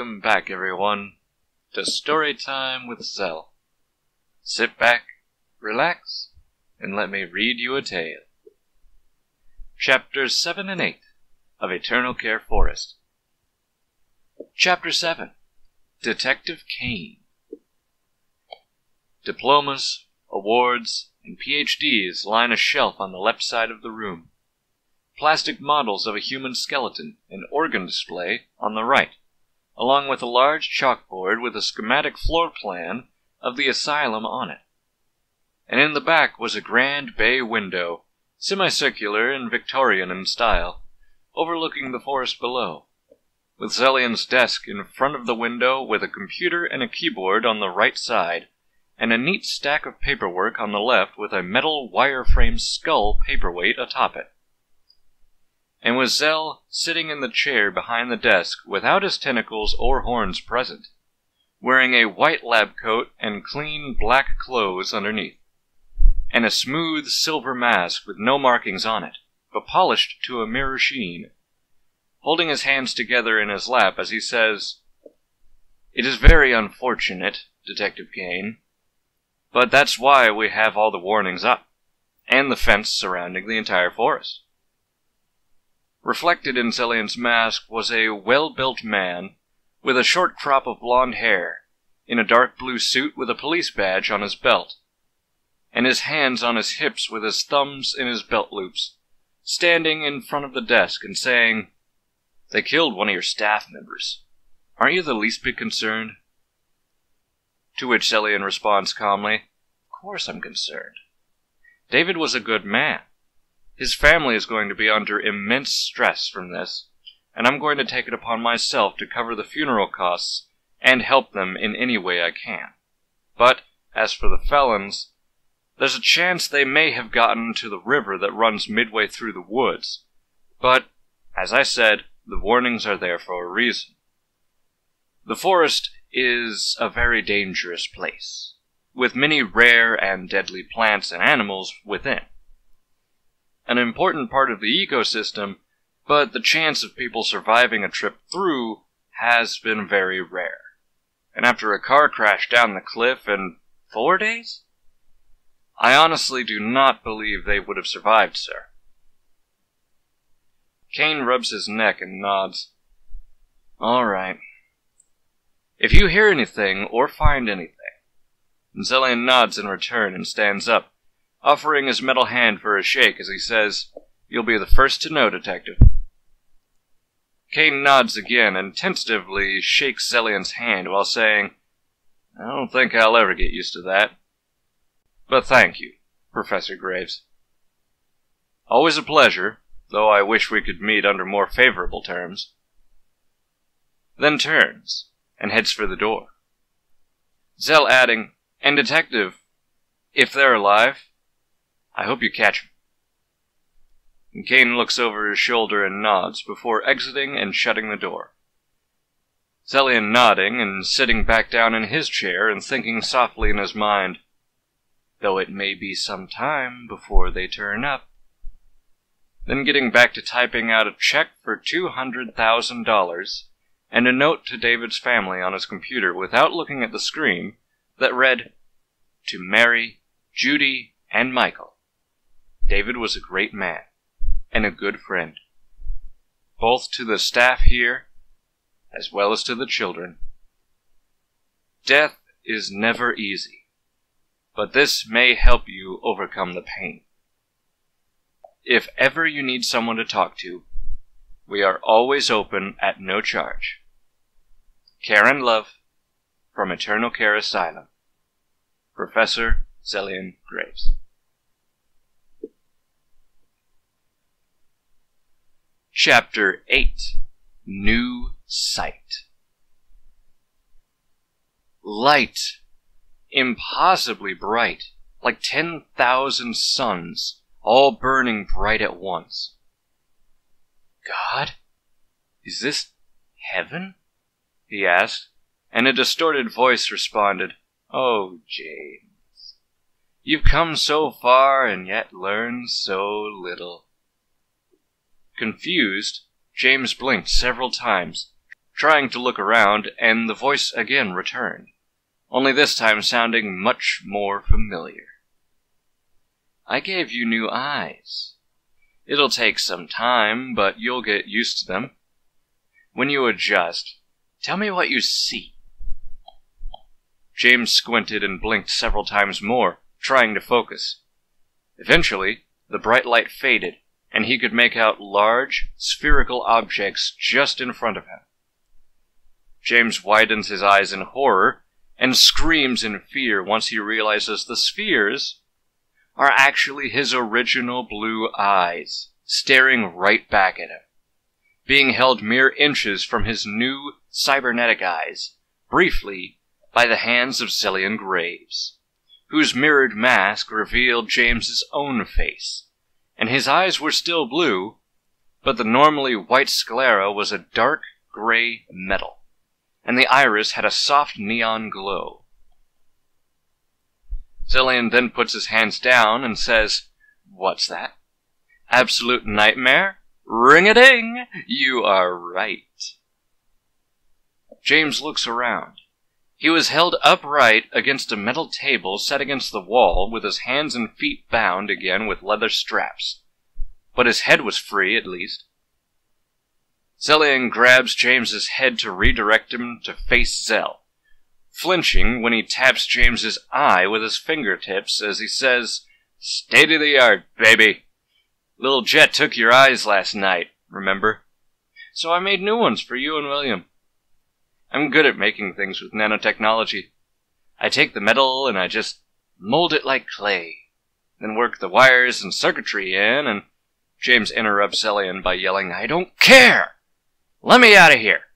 Welcome back, everyone, to Storytime with Xel. Sit back, relax, and let me read you a tale. Chapters 7 and 8 of Eternal Care Forest. Chapter 7, Detective Kane. Diplomas, awards, and PhDs line a shelf on the left side of the room. Plastic models of a human skeleton and organ display on the right, along with a large chalkboard with a schematic floor plan of the asylum on it. And in the back was a grand bay window, semicircular and Victorian in style, overlooking the forest below, with Xelion's desk in front of the window with a computer and a keyboard on the right side, and a neat stack of paperwork on the left with a metal wireframe skull paperweight atop it. And with Xel sitting in the chair behind the desk without his tentacles or horns present, wearing a white lab coat and clean black clothes underneath, and a smooth silver mask with no markings on it, but polished to a mirror sheen, holding his hands together in his lap as he says, "It is very unfortunate, Detective Kane, but that's why we have all the warnings up, and the fence surrounding the entire forest." Reflected in Xelion's mask was a well-built man with a short crop of blonde hair, in a dark blue suit with a police badge on his belt, and his hands on his hips with his thumbs in his belt loops, standing in front of the desk and saying, "They killed one of your staff members. Aren't you the least bit concerned?" To which Xelion responds calmly, "Of course I'm concerned. David was a good man. His family is going to be under immense stress from this, and I'm going to take it upon myself to cover the funeral costs and help them in any way I can. But, as for the felons, there's a chance they may have gotten to the river that runs midway through the woods. But, as I said, the warnings are there for a reason. The forest is a very dangerous place, with many rare and deadly plants and animals within. An important part of the ecosystem, but the chance of people surviving a trip through has been very rare. And after a car crash down the cliff in 4 days? I honestly do not believe they would have survived, sir." Kane rubs his neck and nods. "All right. If you hear anything or find anything..." And Xelion nods in return and stands up, offering his metal hand for a shake as he says, "You'll be the first to know, Detective." Kane nods again and tentatively shakes Xelion's hand while saying, "I don't think I'll ever get used to that. But thank you, Professor Graves. Always a pleasure, though I wish we could meet under more favorable terms." Then turns and heads for the door. Xel adding, "And Detective, if they're alive, I hope you catch 'em." And Kane looks over his shoulder and nods before exiting and shutting the door. Xelion nodding and sitting back down in his chair and thinking softly in his mind, "Though it may be some time before they turn up." Then getting back to typing out a check for $200,000 and a note to David's family on his computer without looking at the screen that read, "To Mary, Judy, and Michael. David was a great man and a good friend, both to the staff here as well as to the children. Death is never easy, but this may help you overcome the pain. If ever you need someone to talk to, we are always open at no charge. Care and love, from Eternal Care Asylum. Professor XelionGraves." Chapter 8, New Sight. Light, impossibly bright, like 10,000 suns, all burning bright at once. "God? Is this heaven?" he asked, and a distorted voice responded, "Oh, James, you've come so far and yet learned so little." Confused, James blinked several times, trying to look around, and the voice again returned, only this time sounding much more familiar. I gave you new eyes. It'll take some time, but you'll get used to them. When you adjust, tell me what you see. James squinted and blinked several times more, trying to focus. Eventually, the bright light faded, and he could make out large, spherical objects just in front of him. James widens his eyes in horror and screams in fear once he realizes the spheres are actually his original blue eyes, staring right back at him, being held mere inches from his new cybernetic eyes, briefly by the hands of XelionGraves, whose mirrored mask revealed James's own face, and his eyes were still blue, but the normally white sclera was a dark gray metal, and the iris had a soft neon glow. Xelion then puts his hands down and says, "What's that? Absolute nightmare? Ring-a-ding! You are right." James looks around. He was held upright against a metal table set against the wall, with his hands and feet bound again with leather straps. But his head was free, at least. Xelion grabs James's head to redirect him to face Zell, flinching when he taps James's eye with his fingertips as he says, "State-of-the-art, baby. Little Jet took your eyes last night, remember? So I made new ones for you and William. I'm good at making things with nanotechnology. I take the metal and I just mold it like clay, then work the wires and circuitry in, and..." James interrupts Xelion by yelling, "I don't care! Let me out of here!"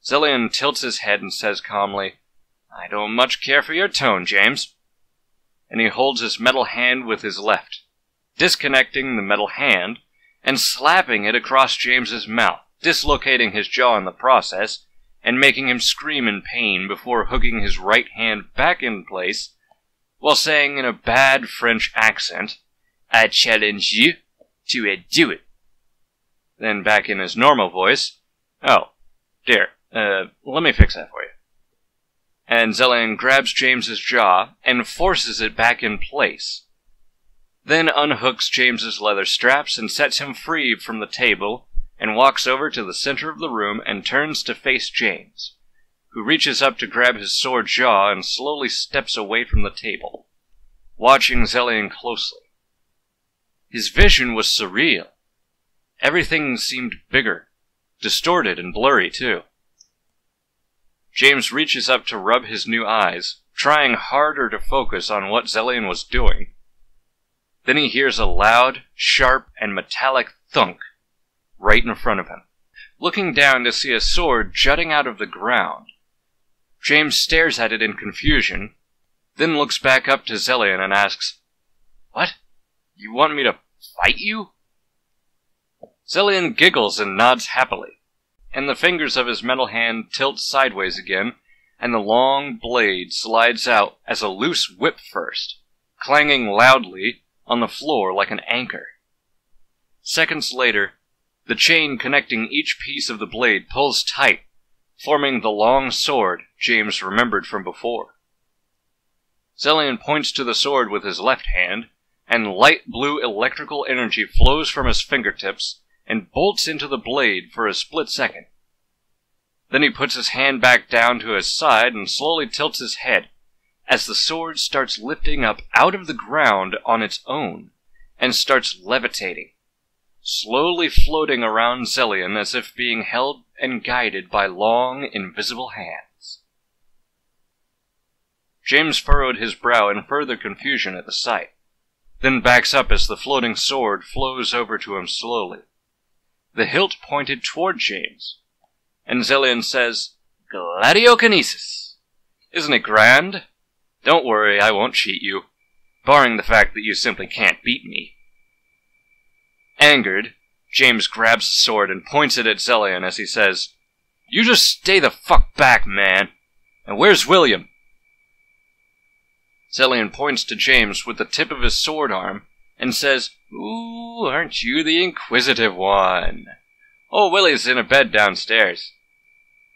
Xelion tilts his head and says calmly, "I don't much care for your tone, James." And he holds his metal hand with his left, disconnecting the metal hand and slapping it across James's mouth, dislocating his jaw in the process, and making him scream in pain before hooking his right hand back in place, while saying in a bad French accent, "I challenge you to a duel." Then back in his normal voice, "Oh, dear, let me fix that for you." And Xelion grabs James's jaw and forces it back in place, then unhooks James's leather straps and sets him free from the table, and walks over to the center of the room and turns to face James, who reaches up to grab his sore jaw and slowly steps away from the table, watching Xelion closely. His vision was surreal. Everything seemed bigger, distorted and blurry too. James reaches up to rub his new eyes, trying harder to focus on what Xelion was doing. Then he hears a loud, sharp, and metallic thunk right in front of him, looking down to see a sword jutting out of the ground. James stares at it in confusion, then looks back up to Xelion and asks, "What? You want me to fight you?" Xelion giggles and nods happily, and the fingers of his metal hand tilt sideways again, and the long blade slides out as a loose whip first, clanging loudly on the floor like an anchor. Seconds later, the chain connecting each piece of the blade pulls tight, forming the long sword James remembered from before. Xelion points to the sword with his left hand, and light blue electrical energy flows from his fingertips and bolts into the blade for a split second. Then he puts his hand back down to his side and slowly tilts his head, as the sword starts lifting up out of the ground on its own, and starts levitating, slowly floating around Xelion as if being held and guided by long, invisible hands. James furrowed his brow in further confusion at the sight, then backs up as the floating sword flows over to him slowly, the hilt pointed toward James, and Xelion says, "Gladiokinesis! Isn't it grand? Don't worry, I won't cheat you, barring the fact that you simply can't beat me." Angered, James grabs the sword and points it at Xelion as he says, "You just stay the fuck back, man! And where's William?" Xelion points to James with the tip of his sword arm and says, "Ooh, aren't you the inquisitive one? Oh, Willie's in a bed downstairs.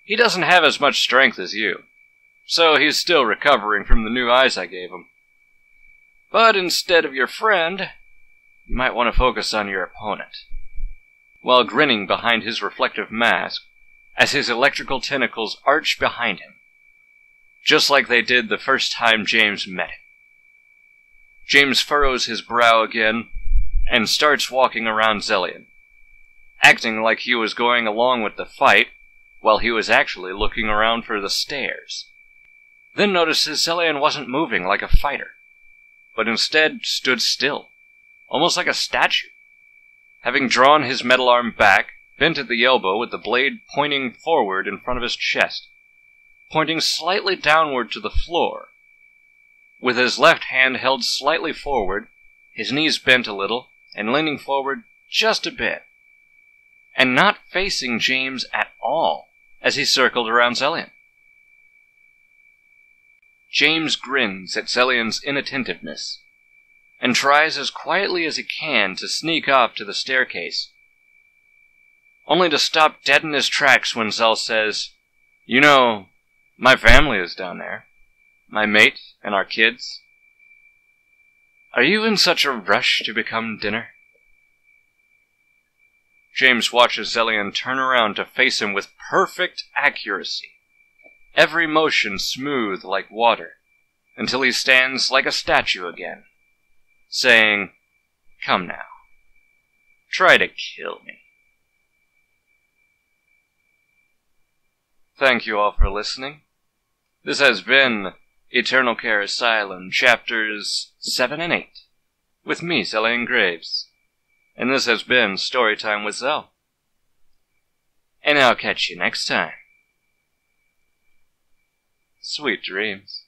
He doesn't have as much strength as you, so he's still recovering from the new eyes I gave him. But instead of your friend, you might want to focus on your opponent. While grinning behind his reflective mask, as his electrical tentacles arch behind him, just like they did the first time James met him. James furrows his brow again and starts walking around Xelion, acting like he was going along with the fight while he was actually looking around for the stairs. Then notices Xelion wasn't moving like a fighter, but instead stood still, almost like a statue, having drawn his metal arm back, bent at the elbow with the blade pointing forward in front of his chest, pointing slightly downward to the floor, with his left hand held slightly forward, his knees bent a little, and leaning forward just a bit, and not facing James at all as he circled around Xelion. James grins at Xelion's inattentiveness, and tries as quietly as he can to sneak off to the staircase, only to stop dead in his tracks when Xel says, "You know, my family is down there. My mate and our kids. Are you in such a rush to become dinner?" James watches Xelion turn around to face him with perfect accuracy, every motion smooth like water, until he stands like a statue again, saying, "Come now, try to kill me." Thank you all for listening. This has been Eternal Care Asylum, Chapters 7 and 8, with me, XelionGraves. And this has been Storytime with Xel. And I'll catch you next time. Sweet dreams.